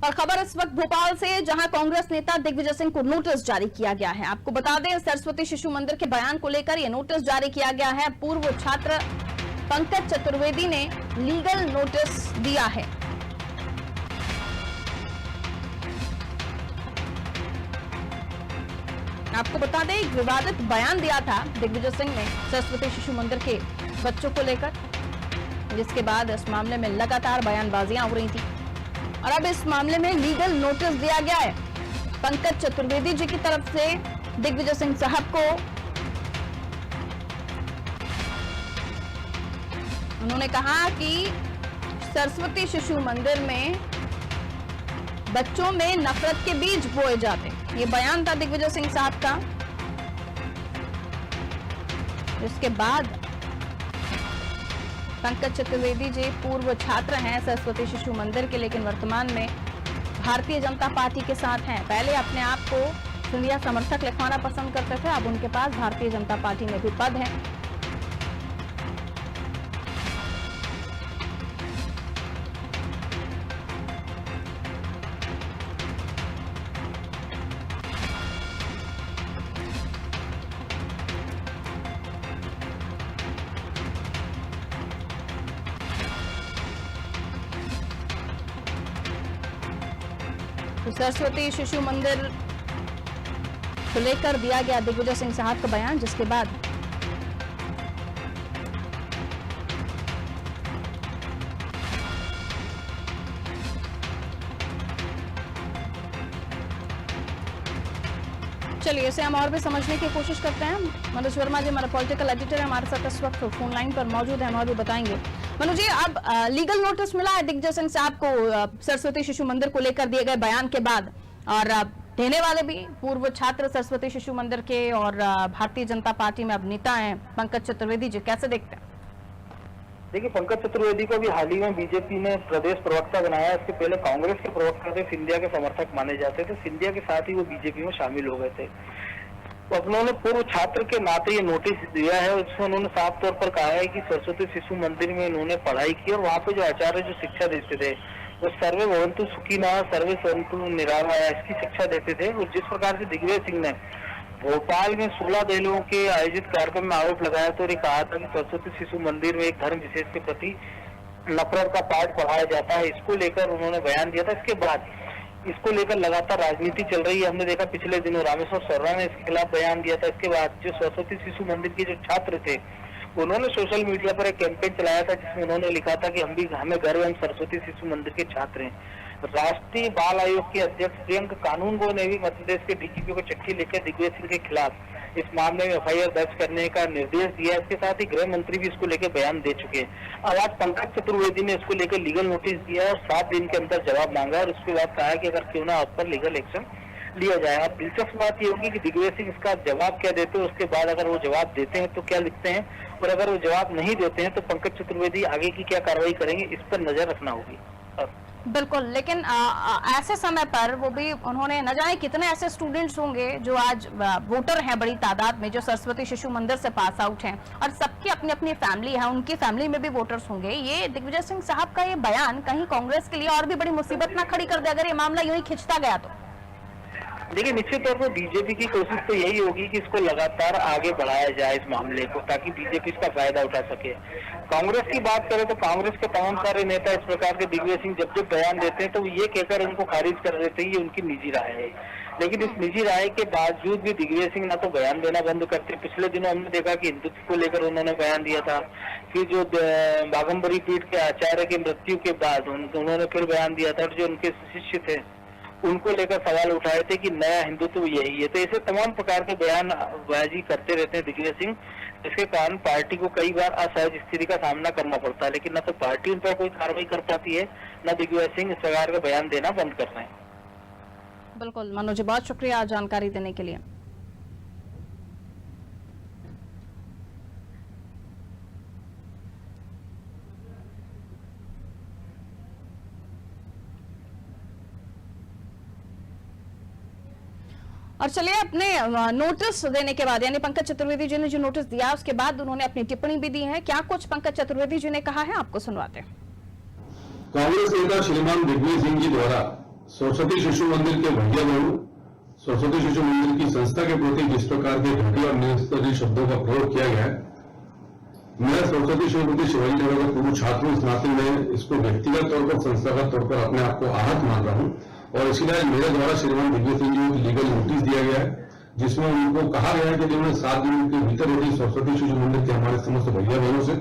और खबर इस वक्त भोपाल से, जहां कांग्रेस नेता दिग्विजय सिंह को नोटिस जारी किया गया है। आपको बता दें, सरस्वती शिशु मंदिर के बयान को लेकर यह नोटिस जारी किया गया है। पूर्व छात्र पंकज चतुर्वेदी ने लीगल नोटिस दिया है। आपको बता दें, एक विवादित बयान दिया था दिग्विजय सिंह ने सरस्वती शिशु मंदिर के बच्चों को लेकर, जिसके बाद इस मामले में लगातार बयानबाजियां हो रही थी और अब इस मामले में लीगल नोटिस दिया गया है पंकज चतुर्वेदी जी की तरफ से दिग्विजय सिंह साहब को। उन्होंने कहा कि सरस्वती शिशु मंदिर में बच्चों में नफरत के बीज बोए जाते। ये बयान था दिग्विजय सिंह साहब का। इसके बाद पंकज चतुर्वेदी जी पूर्व छात्र हैं सरस्वती शिशु मंदिर के, लेकिन वर्तमान में भारतीय जनता पार्टी के साथ हैं। पहले अपने आप को सिंधिया समर्थक लिखवाना पसंद करते थे, अब उनके पास भारतीय जनता पार्टी में भी पद है। तो सरस्वती शिशु मंदिर को लेकर दिया गया दिग्विजय सिंह साहब का बयान, जिसके बाद चलिए इसे हम और भी समझने की कोशिश करते हैं। मनोज वर्मा जी हमारा पॉलिटिकल एडिटर है, हमारे साथ इस वक्त फोन लाइन पर मौजूद है, हम और भी बताएंगे। मनोज जी, अब लीगल नोटिस मिला है दिग्विजय सिंह साहब को सरस्वती शिशु मंदिर को लेकर दिए गए बयान के बाद, और देने वाले भी पूर्व छात्र सरस्वती शिशु मंदिर के और भारतीय जनता पार्टी में अब नेता हैं पंकज चतुर्वेदी जी, कैसे देखते हैं? देखिए, पंकज चतुर्वेदी को भी हाल ही में बीजेपी ने प्रदेश प्रवक्ता बनाया। इसके पहले कांग्रेस के प्रवक्ता थे, सिंधिया के समर्थक माने जाते थे। सिंधिया के साथ ही वो बीजेपी में शामिल हो गए थे। तो उन्होंने पूर्व छात्र के नाते ये नोटिस दिया है। उसमें उन्होंने साफ तौर पर कहा है कि सरस्वती शिशु मंदिर में उन्होंने पढ़ाई की और वहाँ पे जो आचार्य जो शिक्षा देते थे वो सर्वे भवन्तु सुखिनः सर्वे सन्तु निरामया इसकी शिक्षा देते थे। और जिस प्रकार से दिग्विजय सिंह ने भोपाल में 16 दलों के आयोजित कार्यक्रम में आरोप लगाया तो ये कहा था कि सरस्वती शिशु मंदिर में एक धर्म विशेष के प्रति नफरत का पाठ पढ़ाया जाता है, इसको लेकर उन्होंने बयान दिया था। इसके बाद इसको लेकर लगातार राजनीति चल रही है। हमने देखा पिछले दिनों रामेश्वर शर्मा ने इसके खिलाफ बयान दिया था। इसके बाद जो सरस्वती शिशु मंदिर के जो छात्र थे उन्होंने सोशल मीडिया पर एक कैंपेन चलाया था, जिसमें उन्होंने लिखा था कि हमें गर्व है, हम सरस्वती शिशु मंदिर के छात्र हैं। राष्ट्रीय बाल आयोग के अध्यक्ष प्रियंका कानूनगो ने भी मध्य प्रदेश के डीजीपी को चिट्ठी लिखकर दिग्विजय सिंह के खिलाफ इस मामले में एफआईआर दर्ज करने का निर्देश दिया। इसके साथ ही गृह मंत्री भी इसको लेकर बयान दे चुके हैं। अब आज पंकज चतुर्वेदी ने इसको लेकर लीगल नोटिस दिया और 7 दिन के अंदर जवाब मांगा और उसके बाद कहा कि अगर क्यों ना आप पर लीगल एक्शन लिया जाए। अब दिलचस्प बात ये होगी कि दिग्विजय सिंह इसका जवाब क्या देते हैं, उसके बाद अगर वो जवाब देते हैं तो क्या लिखते हैं, और अगर वो जवाब नहीं देते हैं तो पंकज चतुर्वेदी आगे की क्या कार्रवाई करेंगे, इस पर नजर रखना होगी। बिल्कुल, लेकिन ऐसे समय पर वो भी उन्होंने, न जाने कितने ऐसे स्टूडेंट्स होंगे जो आज वोटर हैं बड़ी तादाद में, जो सरस्वती शिशु मंदिर से पास आउट हैं और सबकी अपनी अपनी फैमिली है, उनकी फैमिली में भी वोटर्स होंगे। ये दिग्विजय सिंह साहब का ये बयान कहीं कांग्रेस के लिए और भी बड़ी मुसीबत ना खड़ी कर दे अगर ये मामला यूं ही खिंचता गया तो? देखिए, निश्चित तौर पर बीजेपी की कोशिश तो यही होगी कि इसको लगातार आगे बढ़ाया जाए इस मामले को, ताकि बीजेपी इसका फायदा उठा सके। कांग्रेस की बात करें तो कांग्रेस के तमाम सारे नेता इस प्रकार के दिग्विजय सिंह जब जब बयान देते हैं तो ये कहकर उनको खारिज कर देते हैं, ये उनकी निजी राय है। लेकिन इस निजी राय के बावजूद भी दिग्विजय सिंह ना तो बयान देना बंद करते। पिछले दिनों हमने देखा कि हिंदुत्व को लेकर उन्होंने बयान दिया था। फिर जो बाघम्बरी पीठ के आचार्य की मृत्यु के बाद उन्होंने फिर बयान दिया था, और जो उनके शिष्य थे उनको लेकर सवाल उठाए थे कि नया हिंदुत्व यही है। तो ऐसे तमाम प्रकार के बयानबाजी करते रहते हैं दिग्विजय सिंह, जिसके कारण पार्टी को कई बार असहज स्थिति का सामना करना पड़ता है। लेकिन न तो पार्टी उन पर कोई कार्रवाई कर पाती है, न दिग्विजय सिंह इस प्रकार का बयान देना बंद कर रहे हैं। बिल्कुल मनोज, बहुत शुक्रिया जानकारी देने के लिए। और चलिए, अपने नोटिस देने के बाद, यानी पंकज चतुर्वेदी जी ने जो नोटिस दिया उसके बाद उन्होंने अपनी टिप्पणी भी दी है। क्या कुछ पंकज चतुर्वेदी जी ने कहा है, आपको सुनवाते हैं। कांग्रेस नेता श्रीमान दिग्विजय सिंह जी द्वारा सरस्वती शिशु मंदिर के भैया बहनों, सरस्वती शिशु मंदिर की संस्था के प्रति जिस प्रकार के घटिया और निस्तरीय शब्दों का प्रयोग किया गया है, मैं सरस्वती शिशु मंदिर शिवाजी नगर का पूर्व छात्र हूं। इस नाते में इसको व्यक्तिगत तौर पर, संस्थागत तौर पर अपने आप को आहत मान रहा हूं और इसीलिए मेरे द्वारा श्रीमान दिग्विजय सिंह जी को लीगल नोटिस दिया गया है, जिसमें उनको कहा गया है कि जिन्होंने 7 दिन के भीतर यदि सरस्वती शिशु मंदिर के हमारे समस्त भैया बहनों से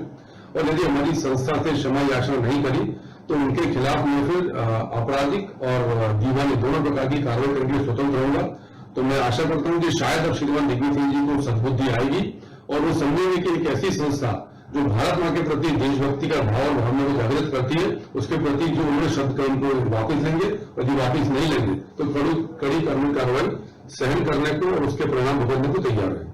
और यदि हमारी संस्था से क्षमा याचना नहीं करी तो उनके खिलाफ मैं फिर आपराधिक और दीवानी दोनों प्रकार की कार्रवाई करने के लिए स्वतंत्र रहूंगा। तो मैं आशा करता हूं कि शायद अब श्रीमान दिग्विजय सिंह जी को सद्बुद्धि आएगी और वो समझेंगे कि एक ऐसी संस्था जो भारत मां के प्रति देशभक्ति का भाव और भावना को जागृत करती है, उसके प्रति जो उन्होंने शब्द कहे उनको वापस लेंगे और यदि वापस नहीं लेंगे तो कड़ी कानूनी कार्रवाई सहन करने को और उसके परिणाम भुगतने को तैयार है।